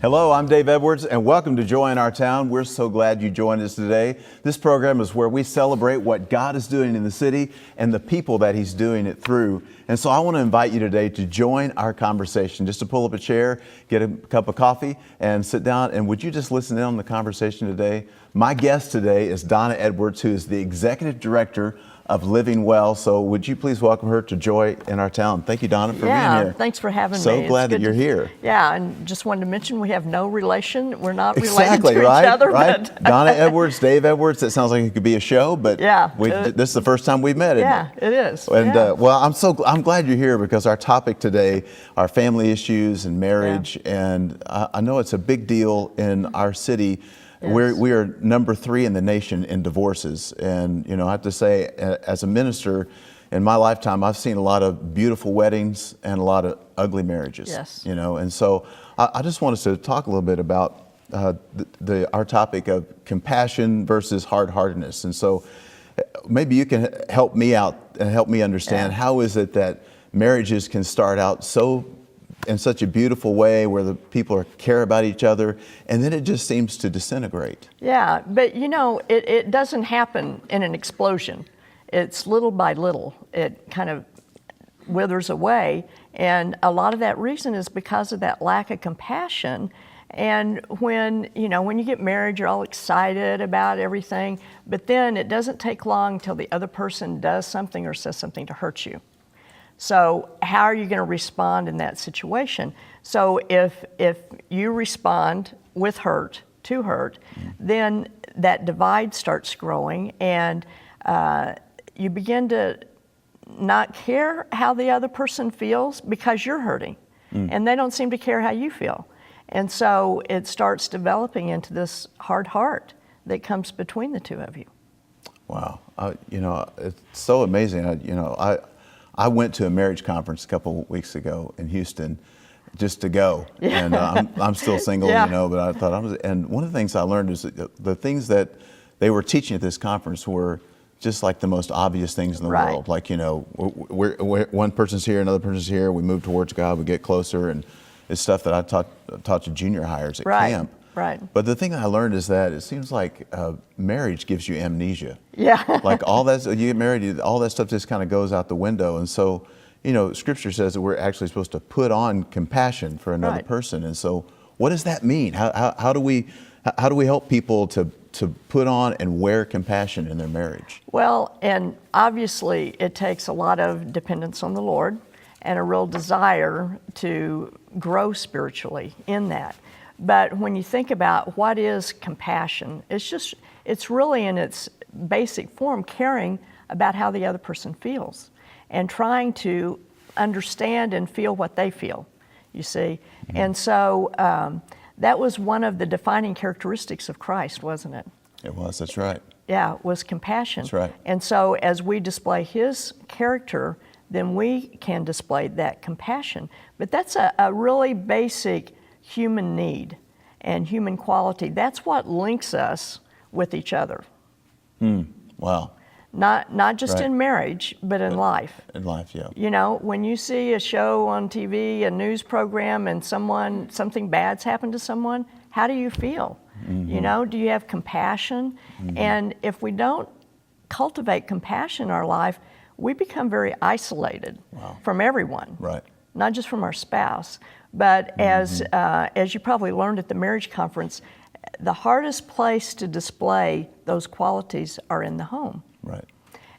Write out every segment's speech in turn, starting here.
Hello, I'm Dave Edwards, and welcome to Joy in Our Town. We're so glad you joined us today. This program is where we celebrate what God is doing in the city and the people that He's doing it through. And so I want to invite you today to join our conversation, just to pull up a chair, get a cup of coffee, and sit down. And would you just listen in on the conversation today? My guest today is Donna Edwards, who is the Executive Director of Living Well. So would you please welcome her to Joy in Our Town. Thank you, Donna, for being here. Thanks for having me. So glad that you're here. Yeah, and just wanted to mention we have no relation. We're not exactly, related to right, each other. Right? But Donna Edwards, Dave Edwards, that sounds like it could be a show, but yeah, this is the first time we've met, isn't it? Yeah, it is. And well, I'm glad you're here because our topic today are family issues and marriage, and I know it's a big deal in our city. Yes. We are number 3 in the nation in divorces. And, you know, I have to say, as a minister, in my lifetime, I've seen a lot of beautiful weddings and a lot of ugly marriages. Yes. You know, and so I just want us to talk a little bit about our topic of compassion versus hard-heartedness. And so maybe you can help me out and help me understand how is it that marriages can start out in such a beautiful way where the people care about each other, and then it just seems to disintegrate. Yeah, but you know, it doesn't happen in an explosion. It's little by little. It kind of withers away, and a lot of that reason is because of that lack of compassion. And when you get married, you're all excited about everything, but then it doesn't take long till the other person does something or says something to hurt you. So how are you going to respond in that situation? So if you respond with hurt, to hurt, then that divide starts growing, and you begin to not care how the other person feels because you're hurting, and they don't seem to care how you feel. And so it starts developing into this hard heart that comes between the two of you. Wow. It's so amazing. I went to a marriage conference a couple of weeks ago in Houston just to go. Yeah. And I'm still single, but I thought and one of the things I learned is that the things that they were teaching at this conference were just like the most obvious things in the world. Like, we're one person's here, another person's here, we move towards God, we get closer, and it's stuff that I taught to junior hires at camp. Right. But the thing I learned is that it seems like marriage gives you amnesia. Yeah. Like all that, you get married, all that stuff just kind of goes out the window. And so, Scripture says that we're actually supposed to put on compassion for another person. And so, what does that mean? How do we help people to put on and wear compassion in their marriage? Well, and obviously it takes a lot of dependence on the Lord and a real desire to grow spiritually in that. But when you think about what is compassion, it's really in its basic form caring about how the other person feels and trying to understand and feel what they feel, you see. Mm-hmm. And so that was one of the defining characteristics of Christ, wasn't it? It was, that's right. Yeah, was compassion. That's right. And so as we display His character, then we can display that compassion. But that's a really basic human need and human quality. That's what links us with each other. Wow. Not just in marriage, but in life. In life, yeah. When you see a show on TV, a news program, and something bad's happened to someone, how do you feel? Mm-hmm. Do you have compassion? Mm-hmm. And if we don't cultivate compassion in our life, we become very isolated from everyone. Right. Not just from our spouse. But as you probably learned at the marriage conference, the hardest place to display those qualities are in the home. Right.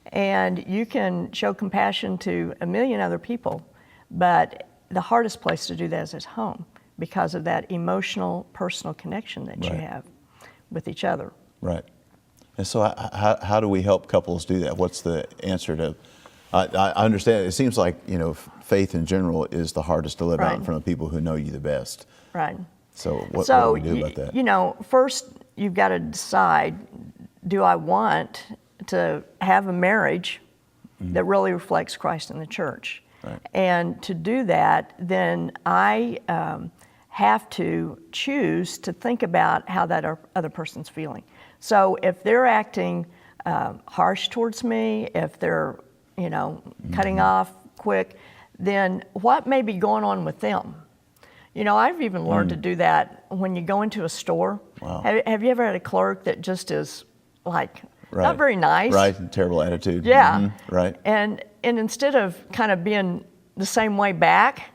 And you can show compassion to a million other people, but the hardest place to do that is at home because of that emotional, personal connection that you have with each other. Right. And so how do we help couples do that? What's the answer to... I understand. It seems like, faith in general is the hardest to live out in front of people who know you the best. Right. So what do we do about that? First you've got to decide, do I want to have a marriage that really reflects Christ in the church? Right. And to do that, then I have to choose to think about how that other person's feeling. So if they're acting harsh towards me, if they're cutting off quick, then what may be going on with them? You know, I've even learned to do that when you go into a store. Wow. Have you ever had a clerk that just is like Right. not very nice? Right, terrible attitude. Yeah. Mm-hmm. Right. And instead of kind of being the same way back,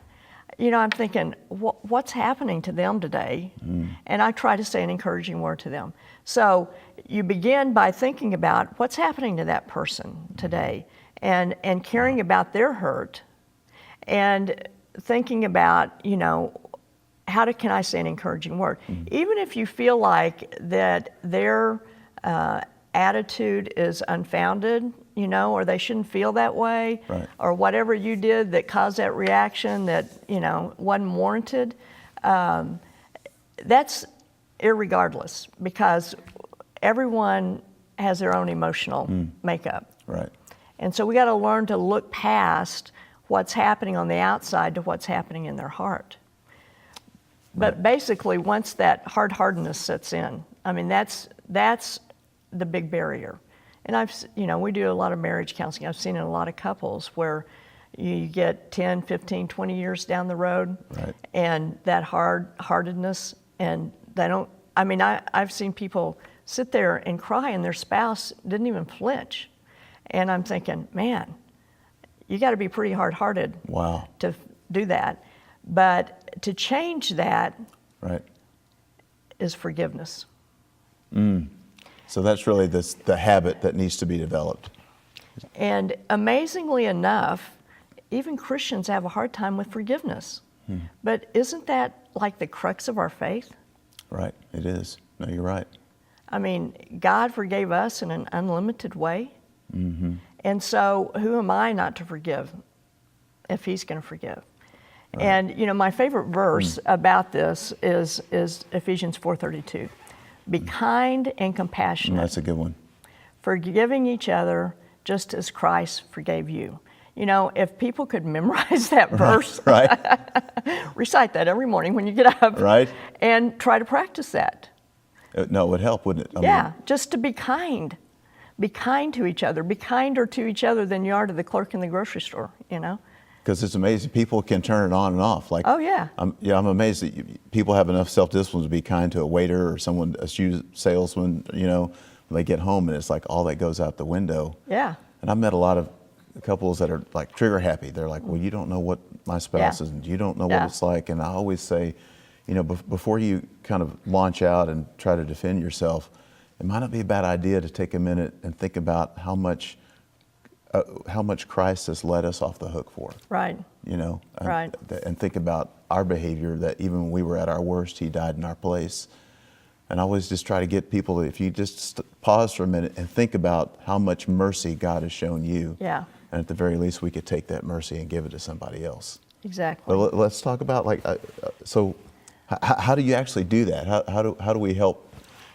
you know, I'm thinking, what's happening to them today? And I try to say an encouraging word to them. So you begin by thinking about what's happening to that person today, and caring about their hurt, and thinking about, you know, can I say an encouraging word? Even if you feel like that their attitude is unfounded, you know, or they shouldn't feel that way, Right. or whatever you did that caused that reaction that, you know, wasn't warranted, that's irregardless, because everyone has their own emotional makeup. Right. And so we got to learn to look past what's happening on the outside to what's happening in their heart. But basically, once that hard-heartedness sets in, I mean, that's the big barrier. And you know, we do a lot of marriage counseling. I've seen in a lot of couples where you get 10, 15, 20 years down the road, Right. and that hard-heartedness, and they don't, I mean, I've seen people sit there and cry and their spouse didn't even flinch. And I'm thinking, man, you got to be pretty hard-hearted Wow. to do that. But to change that Right. is forgiveness. So that's really the habit that needs to be developed. And amazingly enough, even Christians have a hard time with forgiveness. But isn't that like the crux of our faith? Right. It is. No, you're right. I mean, God forgave us in an unlimited way. And so who am I not to forgive if He's going to forgive? Right. And, you know, my favorite verse about this is Ephesians 4:32. Be kind and compassionate. That's a good one. Forgiving each other just as Christ forgave you. You know, if people could memorize that verse, Right. recite that every morning when you get up, Right. and try to practice that. No, it would help, wouldn't it? I Yeah, mean, just to be kind. Be kind to each other. Be kinder to each other than you are to the clerk in the grocery store, you know? because it's amazing. People can turn it on and off. Like, Oh, yeah. I'm amazed that people have enough self-discipline to be kind to a waiter or someone, a shoe salesman, you know, when they get home, and it's like all that goes out the window. Yeah. And I've met a lot of couples that are like trigger happy. They're like, well, you don't know what my spouse is, and you don't know what Yeah. it's like. And I always say, you know, before you kind of launch out and try to defend yourself, it might not be a bad idea to take a minute and think about how much Christ has let us off the hook for. Right. You know, Right. and think about our behavior, that even when we were at our worst, He died in our place. And I always just try to get people, if you just pause for a minute and think about how much mercy God has shown you. Yeah. And at the very least, we could take that mercy and give it to somebody else. Exactly. But let's talk about so how do you actually do that? How do we help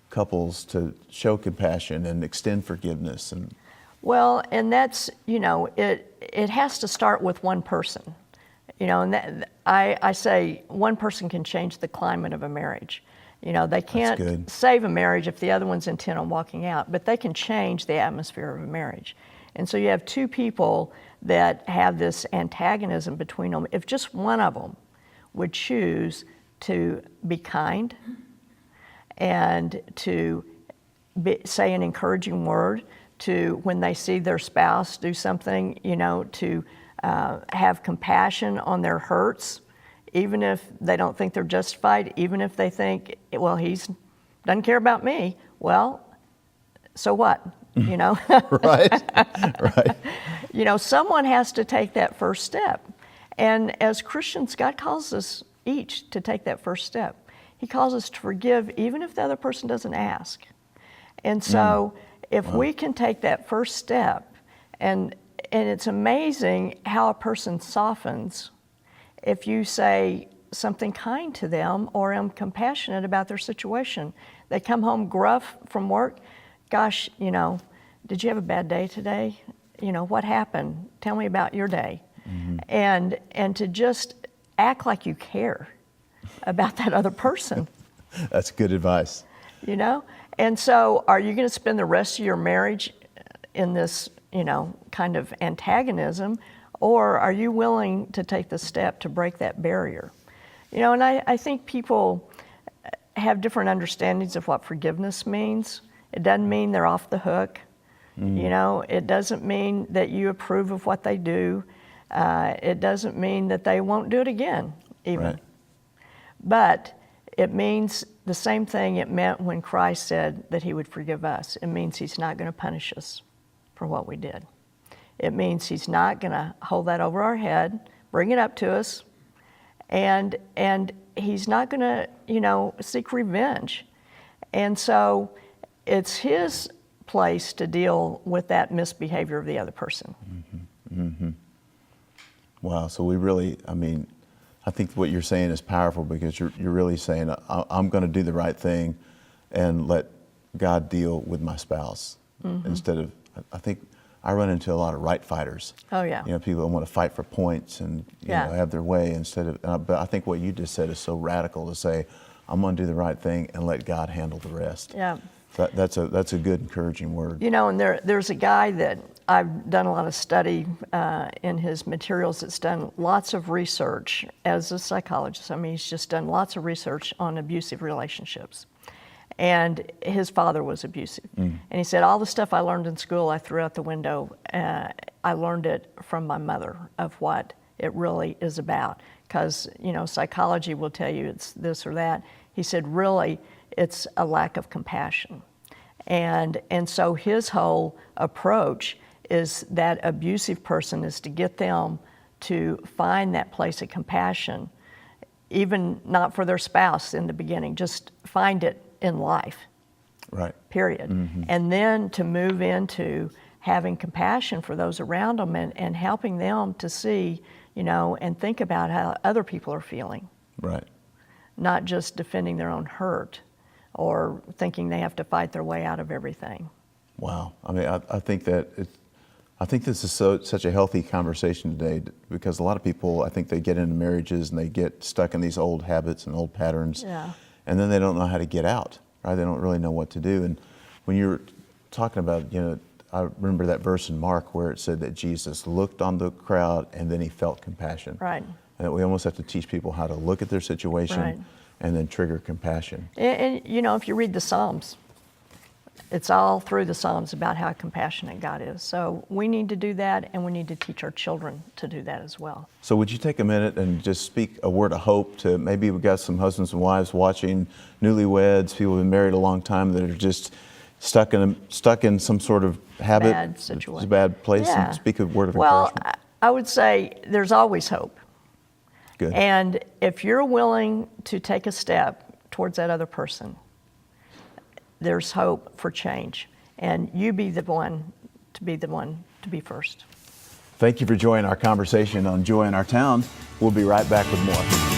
couples to show compassion and extend forgiveness? And Well, and that's, you know, it has to start with one person. You know, and I say one person can change the climate of a marriage. You know, they can't save a marriage if the other one's intent on walking out, but they can change the atmosphere of a marriage. And so you have two people that have this antagonism between them. If just one of them would choose to be kind and to say an encouraging word, to when they see their spouse do something, you know, to have compassion on their hurts, even if they don't think they're justified, even if they think, well, he's doesn't care about me. Well, so what? You know? right, right. You know, someone has to take that first step. And as Christians, God calls us each to take that first step. He calls us to forgive even if the other person doesn't ask. And so if we can take that first step, and it's amazing how a person softens if you say something kind to them or am compassionate about their situation. They come home gruff from work. Gosh, you know, did you have a bad day today? You know, what happened? Tell me about your day. And to just act like you care about that other person. That's good advice. You know? And so are you going to spend the rest of your marriage in this, you know, kind of antagonism, or are you willing to take the step to break that barrier? You know, and I think people have different understandings of what forgiveness means. It doesn't mean they're off the hook. You know, it doesn't mean that you approve of what they do. It doesn't mean that they won't do it again, even. Right. But it means the same thing it meant when Christ said that he would forgive us. It means he's not going to punish us for what we did. It means he's not going to hold that over our head, bring it up to us, and he's not going to, you know, seek revenge. And so it's his place to deal with that misbehavior of the other person. Wow. So we really, I mean, I think what you're saying is powerful, because you're really saying, I'm going to do the right thing and let God deal with my spouse instead of, I think I run into a lot of right fighters. Oh, yeah. You know, people that want to fight for points and you know, have their way instead of, but I think what you just said is so radical to say, I'm going to do the right thing and let God handle the rest. Yeah. That's a good, encouraging word. You know, and there's a guy that I've done a lot of study in his materials that's done lots of research as a psychologist. I mean, he's just done lots of research on abusive relationships. And his father was abusive. And he said, all the stuff I learned in school, I threw out the window. I learned it from my mother of what it really is about. Because, you know, psychology will tell you it's this or that. He said, really, it's a lack of compassion. And so his whole approach is that abusive person is to get them to find that place of compassion, even not for their spouse in the beginning, just find it in life, Right. period. And then to move into having compassion for those around them and helping them to see, you know, and think about how other people are feeling, Right. not just defending their own hurt or thinking they have to fight their way out of everything. Wow. I mean, I think that I think this is such a healthy conversation today, because a lot of people, I think they get into marriages and they get stuck in these old habits and old patterns, and then they don't know how to get out, right? They don't really know what to do. And when you're talking about, you know, I remember that verse in Mark where it said that Jesus looked on the crowd and then he felt compassion. Right. And we almost have to teach people how to look at their situation Right. and then trigger compassion. And you know, if you read the Psalms, it's all through the Psalms about how compassionate God is. So we need to do that, and we need to teach our children to do that as well. So would you take a minute and just speak a word of hope to, maybe we've got some husbands and wives watching, newlyweds, people who've been married a long time that are just stuck in some sort of habit, Bad situation. It's a bad place, Yeah. and speak a word of Well, encouragement. I would say there's always hope. Good. And if you're willing to take a step towards that other person, there's hope for change. And you be the one to be first. Thank you for joining our conversation on Joy in Our Town. We'll be right back with more.